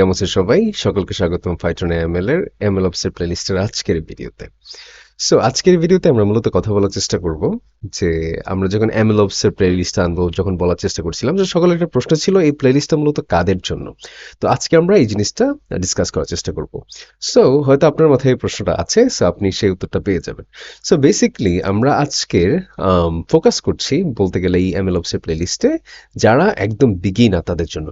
কেমন আছেন সবাই? সকলকে স্বাগতম ফাইটন এমএল এর এমএল অফস এর প্লেলিস্টের আজকের ভিডিওতে। আজকের ভিডিওতে আমরা মূলত কথা বলার চেষ্টা করব যে আমরা যখন এমএল অফস এর প্লেলিস্ট আনবো, যখন বলার চেষ্টা করছিলাম যে সকলের একটা প্রশ্ন ছিল এই প্লেলিস্টটা মূলত কাদের জন্য। তো আজকে আমরা এই জিনিসটা ডিসকাস করার চেষ্টা করব। হয়তো আপনার মাথায় এই প্রশ্নটা আছে, আপনি সেই উত্তরটা পেয়ে যাবেন। বেসিক্যালি আমরা আজকের ফোকাস করছি বলতে গেলে এই এমএল অফস এর প্লেলিস্টে যারা একদম বিগিনার তাদের জন্য।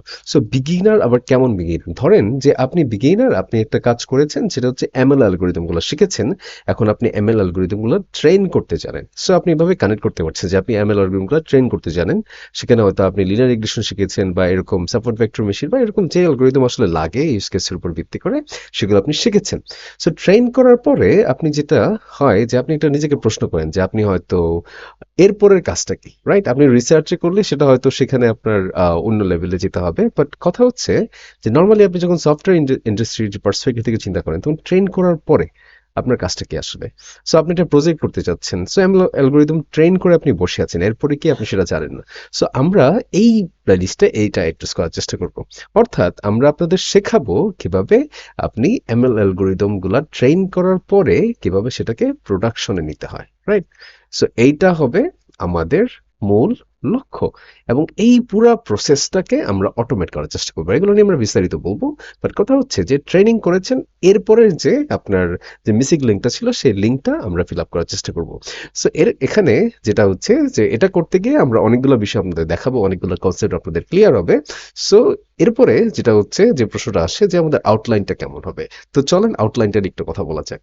বিগিনার আবার কেমন বিগিনার? ধরেন যে আপনি বিগিনার, আপনি একটা কাজ করেছেন সেটা হচ্ছে এমএল অ্যালগরিদমগুলো শিখেছেন, এখন আপনি এমএল অ্যালগরিদমগুলো ট্রেন করতে জানেন। আপনি এভাবে কানেক্ট করতে পারছেন যে আপনি এমএল অ্যালগরিদমগুলো ট্রেন করতে জানেন। সেখানে হয়তো আপনি লিনিয়ার রিগ্রেশন শিখেছেন বা এরকম সাপোর্ট ভেক্টর মেশিন বা এরকম যে অ্যালগরিদম আসলে লাগে ইউজ কেসের উপর ভিত্তি করে সেগুলো আপনি শিখেছেন। ট্রেন করার পরে আপনি যেটা হয় যে আপনি এটা নিজেকে প্রশ্ন করেন যে আপনি হয়তো এরপরের কাজটা কি, রাইট? আপনি রিসার্চে করলে সেটা হয়তো সেখানে আপনার অন্য লেভেলে যেতে হবে, বাট কথা হচ্ছে যে নর্মালি আপনি যখন সফটওয়্যার ইন্ডাস্ট্রির পার্সপেক্টিভ থেকে চিন্তা করেন তখন ট্রেন করার পরে আপনার কাজটা কি আসলে? আপনি একটা প্রজেক্ট করতে চাচ্ছেন, অ্যালগোরিদম ট্রেন করে আপনি বসে আছেন, এরপরে কি আপনি সেটা জানেন না। আমরা এই প্লেলিস্টে এইটা অ্যাড্রেস করার চেষ্টা করব। অর্থাৎ আমরা আপনাদের শেখাবো কিভাবে আপনি এমএল অ্যালগোরিদম গুলা ট্রেন করার পরে কিভাবে সেটাকে প্রোডাকশনে নিতে হয়, রাইট? এইটা হবে আমাদের মূল লক্ষ্য, এবং এই পুরা প্রসেসটাকে আমরা অটোমেট করার চেষ্টা করবো। এগুলো নিয়ে আমরা বিস্তারিত বলবো, বাট কথা হচ্ছে যে ট্রেনিং করেছেন এরপরে যে আপনার যে মিসিং লিঙ্কটা ছিল সেই লিঙ্কটা আমরা ফিল আপ করার চেষ্টা করব। এখানে যেটা হচ্ছে যে এটা করতে গিয়ে আমরা অনেকগুলো বিষয় আপনাদের দেখাবো, অনেকগুলো কনসেপ্ট আপনাদের ক্লিয়ার হবে। সো এরপরে যেটা হচ্ছে যে প্রশ্নটা আসে যে আমাদের আউটলাইনটা কেমন হবে। চলেন আউটলাইনটা একটু কথা বলা যাক।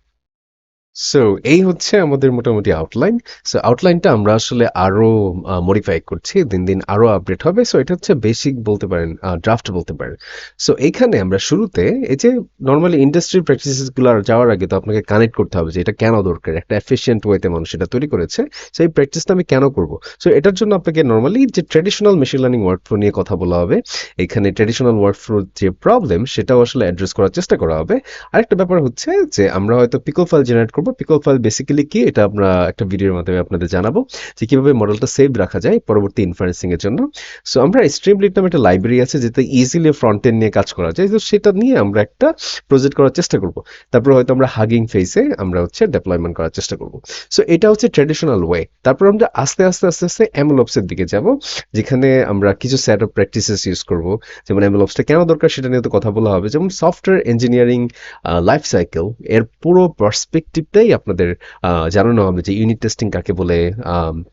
এই হচ্ছে আমাদের মোটামুটি আউটলাইন। আউটলাইনটা আমরা আসলে আরো মডিফাই করছি, দিন দিন আরো আপডেট হবে। এটা হচ্ছে বেসিক বলতে পারেন, ড্রাফট বলতে পারেন। এইখানে আমরা শুরুতে এই যে নর্মালি ইন্ডাস্ট্রি প্র্যাকটিসেস গুলো যাওয়ার আগে তো আপনাকে কানেক্ট করতে হবে যে এটা কেন দরকার, একটা এফিশিয়েন্ট ওয়েতে মানুষ এটা তৈরি করেছে। এই প্র্যাকটিসটা আমি কেন করব? এটার জন্য আপনাকে নর্মালি যে ট্র্যাডিশনাল মেশিন লার্নিং ওয়ার্কফ্লো নিয়ে কথা বলা হবে। এখানে ট্র্যাডিশনাল ওয়ার্কফ্লোর যে প্রবলেম সেটাও আসলে অ্যাড্রেস করার চেষ্টা করা হবে। আরেকটা ব্যাপার হচ্ছে যে আমরা হয়তো পিকল ফাইল জেনারেট করবো। পিকল ফাইল বেসিক্যালি কি, এটা আমরা একটা ভিডিওর মাধ্যমে আপনাদের জানাবো যে কিভাবে মডেলটা সেভ রাখা যায় পরবর্তী ইনফারেন্সিং এর জন্য। আমরা স্ট্রিমলিট নামে একটা লাইব্রেরি আছে যেটা ইজিলি ফ্রন্ট এন্ড নিয়ে কাজ করা যায়, তো সেটা নিয়ে আমরা একটা প্রজেক্ট করার চেষ্টা করব। তারপর হয়তো আমরা হাগিং ফেসে আমরা হচ্ছে ডেপ্লয়মেন্ট করার চেষ্টা করব। এটা হচ্ছে ট্র্যাডিশনাল ওয়ে। তারপর আমরা আস্তে আস্তে আস্তে আস্তে এমএলঅপস এর দিকে যাব, যেখানে আমরা কিছু সেট অফ প্র্যাকটিসেস ইউজ করব। যেমন এমএলঅপসটা কেন দরকার সেটা নিয়ে তো কথা বলা হবে। যেমন সফটওয়্যার ইঞ্জিনিয়ারিং লাইফ সাইকেল এর পুরো পার্সপেক্টিভটাই আপনাদের জানানো হবে, যে ইউনিট টেস্টিং কাকে বলে,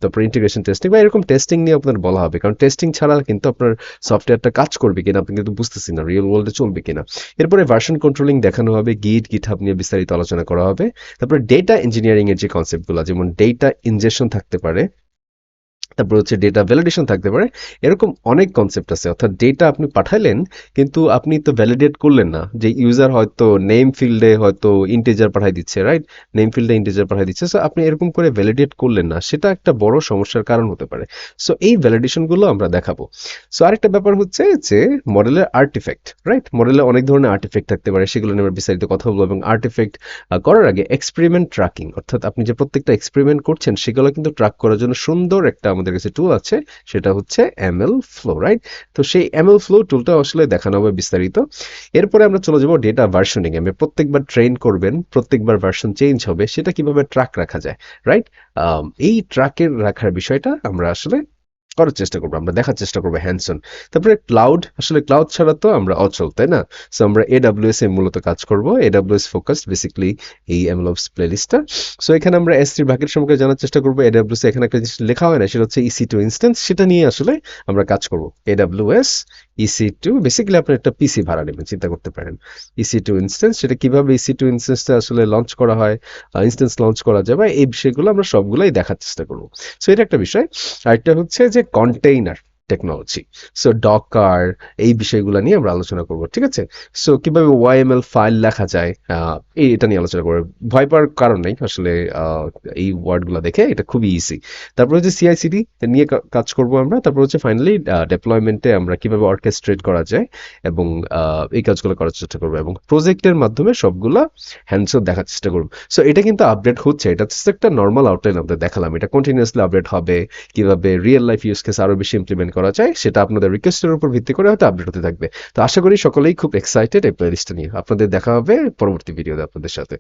তারপর ইন্টিগ্রেশন টেস্টিং বা এরকম টেস্টিং নিয়ে আপনাদের বলা হবে। কারণ টেস্টিং ছাড়া কিন্তু আপনার সফটওয়্যারটা কাজ করবে কিনা আপনি কিন্তু বুঝতেছেন না, রিয়েল ওয়ার্ল্ডে চলবে কিনা। এরপরে ভার্সন কন্ট্রোলিং দেখানো হবে, গিটহাব নিয়ে বিস্তারিত আলোচনা করা হবে। তারপরে ডেটা ইঞ্জিনিয়ারিং এর যে কনসেপ্টগুলো, যেমন ডেটা ইনজেকশন থাকতে পারে, তারপর হচ্ছে ডেটা ভ্যালিডেশন থাকতে পারে, এরকম অনেক কনসেপ্ট আছে। অর্থাৎ ডেটা আপনি পাঠাইলেন কিন্তু আপনি তো ভ্যালিডেট করলেন না, যে ইউজার হয়তো নেম ফিল্ডে হয়তো ইন্টিজার পাঠাই দিচ্ছে, রাইট? নেম ফিল্ডে ইন্টিজার পাঠাই দিচ্ছে। আপনি এরকম করে ভ্যালিডেট করলেন না, সেটা একটা বড় সমস্যার কারণ হতে পারে। এই ভ্যালিডেশনগুলো আমরা দেখাবো। আরেকটা ব্যাপার হচ্ছে যে মডেলের আর্টিফ্যাক্ট, রাইট? মডেলে অনেক ধরনের আর্টিফ্যাক্ট থাকতে পারে, সেগুলো নিয়ে আমরা বিস্তারিত কথা বলবো। এবং আর্টিফ্যাক্ট করার আগে এক্সপেরিমেন্ট ট্র্যাকিং, অর্থাৎ আপনি যে প্রত্যেকটা এক্সপেরিমেন্ট করছেন সেগুলো কিন্তু ট্র্যাক করার জন্য সুন্দর একটা আমাদের কাছে টুল আছে, সেটা হচ্ছে এমএল ফ্লো, রাইট? সেই এমএল ফ্লো টুলটা আসলে দেখানো হবে বিস্তারিত। এরপরে আমরা চলে যাবো ডেটা ভার্সনিং। আমি প্রত্যেকবার ট্রেন করবেন, প্রত্যেকবার ভার্সন চেঞ্জ হবে, সেটা কিভাবে ট্র্যাক রাখা যায়, রাইট? এই ট্র্যাকের রাখার বিষয়টা আমরা আসলে করার চেষ্টা করবো, আমরা দেখার চেষ্টা করবো হ্যান্ডসন। তারপরে ক্লাউড, আসলে ক্লাউড ছাড়া তো আমরা অচল, তাই না? আমরা এডাব্লিউএস এ মূলত কাজ করবো, এডাব্লিউএস ফোকাসড বেসিক্যালি এই এমএলঅপস প্লেলিস্টটা। এখানে আমরা S3 বাকেট সম্পর্কে জানার চেষ্টা করবো। এডাব্লিউএস এখানে একটা জিনিস লেখা হয় না, সেটা হচ্ছে EC2 ইনস্ট্যান্স, সেটা নিয়ে আসলে আমরা কাজ করবো। এডাব্লিউএস EC2 বেসিক্যালি আপনি একটা পিসি ভাড়া নেবেন, চিন্তা করতে পারেন। EC2 ইনস্ট্যান্স, সেটা কিভাবে EC2 ইনস্ট্যান্সটা আসলে লঞ্চ করা হয়, ইনস্ট্যান্স লঞ্চ করা যাবে, এই বিষয়গুলো আমরা সবগুলাই দেখার চেষ্টা করবো। এটা একটা বিষয়। আরেকটা হচ্ছে যে কন্টেইনার টেকনোলজি, ডকার, এই বিষয়গুলো নিয়ে আমরা আলোচনা করব, ঠিক আছে? কিভাবে ওয়াইএমএল ফাইল লেখা যায়, এটা নিয়ে আলোচনা করবো। ভয় পাওয়ার কারণ নেই আসলে, এই ওয়ার্ডগুলো দেখে এটা খুবই ইজি। তারপর হচ্ছে সিআইসিডি নিয়ে কাজ করব আমরা। তারপর হচ্ছে ফাইনালি ডেপ্লয়মেন্টে আমরা কিভাবে অর্কেস্ট্রেট করা যায় এবং এই কাজগুলো করার চেষ্টা করবো, এবং প্রজেক্টের মাধ্যমে সবগুলা হ্যান্ডসন দেখার চেষ্টা করবো। এটা কিন্তু আপডেট হচ্ছে, এটা হচ্ছে একটা নর্মাল আউটলাইন আপনাদের দেখালাম, এটা কন্টিনিউয়াসলি আপডেট হবে। কিভাবে রিয়েল লাইফ ইউজ কেস আরো বেশি ইমপ্লিমেন্ট করা যায় সেটা আপনাদের রিকোয়েস্টের উপর ভিত্তি করে হয়তো আপডেট হতে থাকবে। তো আশা করি সকলেই খুব এক্সাইটেড এই প্লেলিস্টটা নিয়ে। আপনাদের দেখা হবে পরবর্তী ভিডিওতে আপনাদের সাথে।